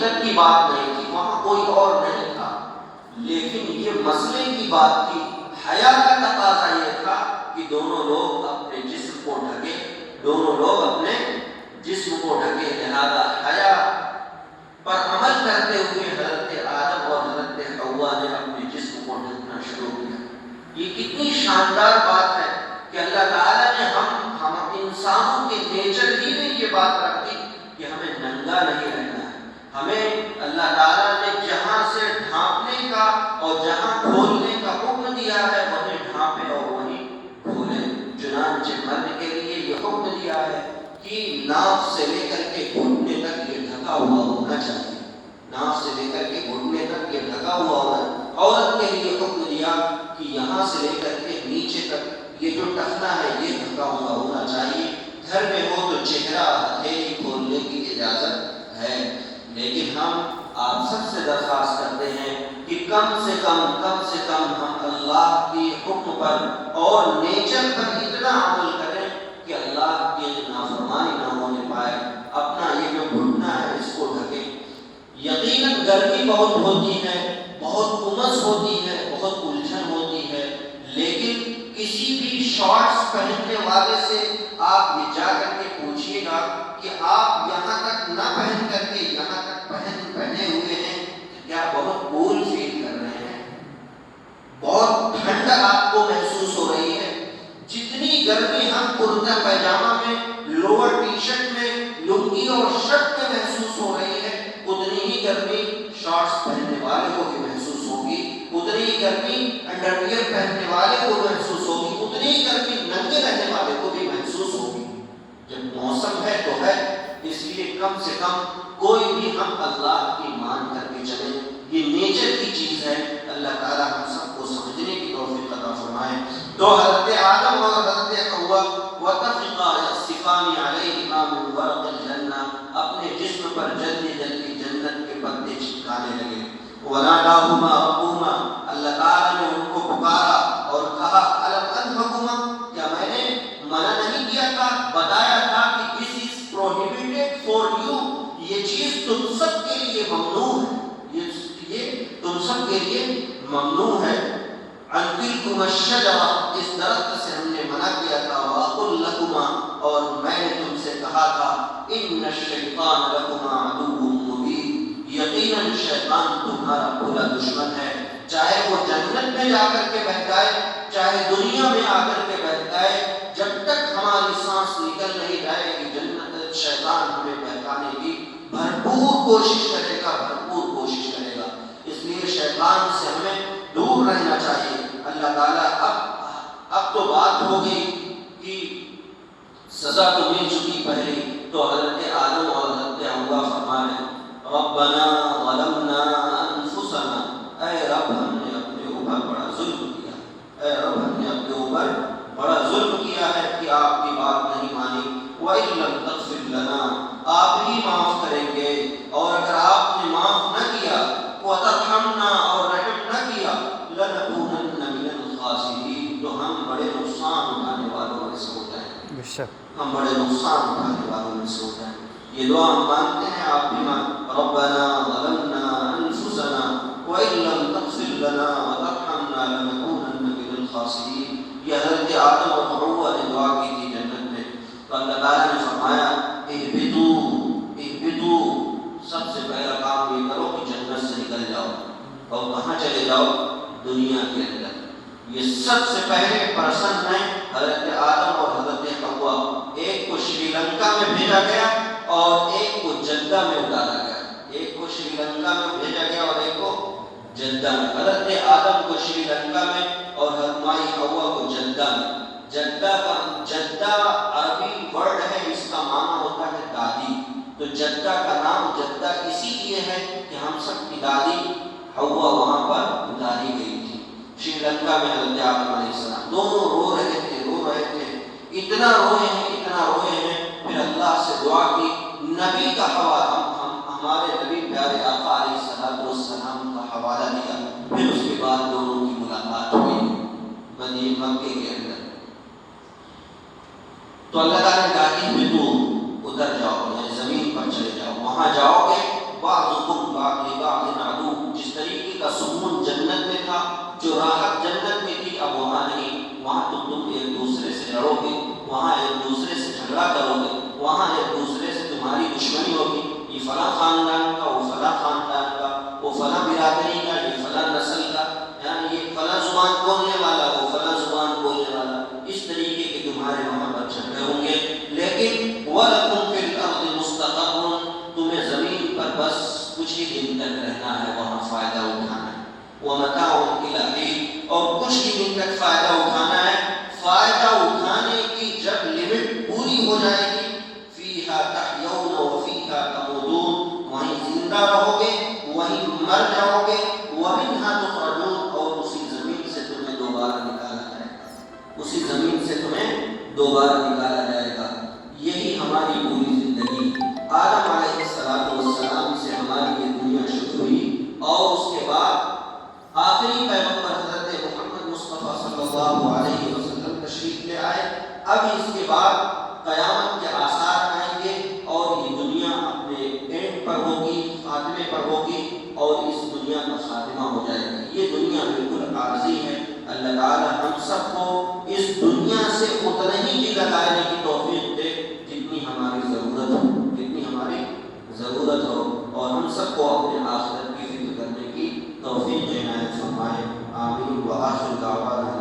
عدت کی بات نہیں تھی، وہاں کوئی اور نہیں تھا، لیکن یہ مسئلے کی بات تھی۔ حیا کا تقاضا یہ تھا کہ دونوں لوگ اپنے جسم کو ڈھکے، دونوں لوگ اپنے جسم کو ڈھکے۔ لہذا حیا پر عمل کرتے ہوئے حضرت آدم اور حضرت حوا نے اپنے جسم کو ڈھکنا شروع کیا۔ یہ کتنی شاندار بات ہے کہ اللہ تعالیٰ نے ہم انسانوں کے نیچر ہی میں یہ بات رکھ دی کہ ہمیں ننگا نہیں رہنا ہے۔ ہمیں اللہ تعالیٰ نے جہاں سے ڈھانپنے کا اور جہاں کھولنے کا حکم دیا ہے وہیں ڈھانپے اور وہیں کھولے۔ چنانچہ مرد کے لیے یہ حکم دیا ہے کہ ناف سے لے کر کے گھٹنے تک یہ ڈھکا ہوا ہونا چاہیے، ناف سے لے کر کے گھٹنے تک یہ ڈھکا ہوا ہونا۔ عورت کے لیے حکم دیا کہ یہاں سے لے کر کے نیچے تک یہ جو ٹخنا ہے یہ ڈھکا ہوا ہونا چاہیے۔ گھر میں ہو تو چہرہ ہتھیلی کھولنے کی اجازت ہے، لیکن ہم آپ سب سے درخواست کرتے ہیں کہ کم سے کم ہم اللہ کی حکم پر اور نیچر پر اتنا عمل کریں کہ اللہ کی نافرمانی نہ ہونے پائے۔ اپنا یہ جو گھٹنا ہے اس کو ڈھکیں۔ یقیناً گرمی بہت ہوتی ہے، بہت امس ہوتی ہے، بہت الجھن ہوتی ہے، لیکن کسی بھی شارٹس پہننے والے سے آپ یہ جا کر کے پوچھیے گا کہ آپ یہاں تک نہ پہن کر کے یہاں تک پہنے ہوئے ہیں، کیا بہت کول فیل کر رہے ہیں، بہت ٹھنڈ آپ کو محسوس ہو رہی ہے۔ جتنی گرمی ہم کرتا پیجامہ میں، لوور ٹی شرٹ میں، لنگی اور شرٹ میں محسوس ہو رہی ہے، اتنی ہی گرمی شارٹس پہننے والے کو بھی محسوس ہوگی، اتنی ہی گرمی انڈر ویئر پہننے والے کو محسوس ہوگی، اتنی ہی گرمی ننگے رہنے والے کو بھی محسوس ہوگی۔ جب موسم ہے تو ہے، اس لیے کم سے کم کوئی بھی ہم اللہ کی مان کر کے چلیں۔ یہ نیچر کی چیز ہے، اللہ تعالیٰ ہم سب کو سمجھنے کی توفیق عطا فرمائے۔ تو حضرت آدم اور حضرت حوا وَتَفِقَا يَخْصِفَانِ عَلَيْهِمَا مِنْ وَرَقِ الْجَنَّةِ اپنے جسم پر جلدی جلدی جنت کے پتے چپکانے لگے۔ وَنَادَاهُمَا رَبُّهُمَا اللہ تعالیٰ نے ان کو پکارا اور کہا أَلَمْ أَنْهَكُمَا کیا میں نے منع نہیں کیا تھا، بتایا تھا کہ this is prohibited for you، یہ چیز تم سب کے لیے ممنوع ہے، یہ تم سب کے لیے ممنوع ہے۔ عَنْ تِلْكُمَا الشَّجَرَةِ اس درخت سے ہم نے منع کیا تھا، وَأَقُلْ لَكُمَا اور میں نے تم سے کہا تھا إِنَّ الشَّيْطَانَ لَكُمَا عَدُوٌّ مُبِينٌ یقیناً شیطان تمہارا بھولا دشمن ہے، چاہے وہ جنت میں جا کر کے بہکائے، چاہے دنیا میں آ کر کے بہکائے، جب تک ہماری سانس نکل نہیں جائے گی جنت شیطان ہمیں بہکانے کی بھرپور کوشش کرے گا، بھرپور کوشش کرے گا۔ اس لیے شیطان سے ہمیں دور رہنا چاہیے۔ اللہ تعالیٰ اب تو بات ہو گئی کہ سزا تو مل چکی پہلے، تو حضرت آدم اور حضرت حوا فرما رہے ربنا ظلمنا انفسنا اے رب ہم نے اپنے اوپر بڑا ظلم کیا، اے رب ہم نے اپنے اوپر بڑا ظلم کیا ہے کہ آپ کی بات نہیں مانی۔ وَإِن لَّمْ تَغْفِرْ لَنَا آپ ہی معاف کریں گے، اور اگر آپ نے معاف نہ کیا، وَتَرْحَمْنَا اور رحم نہ کیا، لَنَكُونَنَّ مِنَ الْخَاسِرِينَ تو ہم بڑے نقصان اٹھانے والوں میں سے ہو جائیں گے، ہم بڑے نقصان اٹھانے والوں میں سے ہو جائیں گے۔ یہ دعا ہم مانتے ہیں، آپ بھی مان ربنا ظلمنا انفسنا وان لم تغفر لنا وترحمنا لنكونن من الخاسرین۔ یہ حضرت آدم اور حوا نے دعا کی تھی جنت میں، تو اللہ تعالیٰ نے فرمایا اہبطوا سب سے پہلا کام یہ کرو کہ جنت سے نکل جاؤ، اور کہاں چلے جاؤ؟ دنیا کے اندر۔ یہ سب سے پہلے پرسن میں حضرت آدم اور حضرت حوا، ایک کو شری لنکا میں بھیجا گیا اور ایک کو جدہ میں اتارا گیا، ایک کو شری لنکا میں بھیجا گیا اور ایک کو جدہ میں۔ حضرت آدم کو شری لنکا میں اور حضرت مائی حوا کو جدہ میں۔ جدہ عربی ورڈ ہے، اس کا معنی ہوتا ہے دادی، تو جدہ کا نام جدہ اسی لیے ہے کہ ہم سب کی دادی حوا وہاں پر اتاری گئی تھی۔ شری لنکا میں حضرت آدم علیہ السلام دونوں رو رہے تھے، اتنا روئے ہیں، پھر اللہ سے دعا کی، نبی کا حوالہ ہمارے نبی پیارے آقا علیہ السلام کا حوالہ دیا، پھر اس کے بعد دونوں کی ملاقات ہوئی مکے کے اندر۔ تو اللہ تعالیٰ نے کہا کہ تو ادھر جاؤ، یعنی زمین پر چلے جاؤ، وہاں جاؤ گے بعضکم بس کچھ ہی دن تک رہنا ہے، وہاں فائدہ اٹھانا ہے، ومتاع الی حین، اور کچھ ہی دن تک فائدہ اٹھانا ہے۔ فائدہ اٹھانے کی جب لمٹ پوری ہو جائے گی، فیہا تحیون وفیہا تموتون، وہیں زندہ رہو گے، وہیں مر جاؤ گے، ومنہا تخرجون، اور اسی زمین سے تمہیں دوبارہ نکالا جائے گا، اسی زمین سے تمہیں دوبارہ نکالا جائے گا۔ یہی ہماری پوری زندگی، آدم علیہ السلام سے ہماری یہ دنیا شروع ہوئی، اور اس کے بعد آخری پیغمبر حضرت محمد مصطفیٰ صلی اللہ علیہ وسلم تشریف لے آئے۔ اب اس کے بعد قیامت کے آثار آئیں گے، اور یہ دنیا اپنے اینڈ پر ہوگی، خاتمے پر ہوگی، اور اس دنیا کا خاتمہ ہو جائے گی۔ یہ دنیا بالکل عارضی ہے۔ اللہ تعالی ہم سب کو اس دنیا سے اتنا ہی چیزیں لانے کی توفیق دے جتنی ہماری ضرورت ہو، جتنی ہماری ضرورت ہو، اور ہم سب کو اپنے آخرت کی فکر کرنے کی توفیق عنایت فرمائے۔ آمین۔ وآخر دعوانا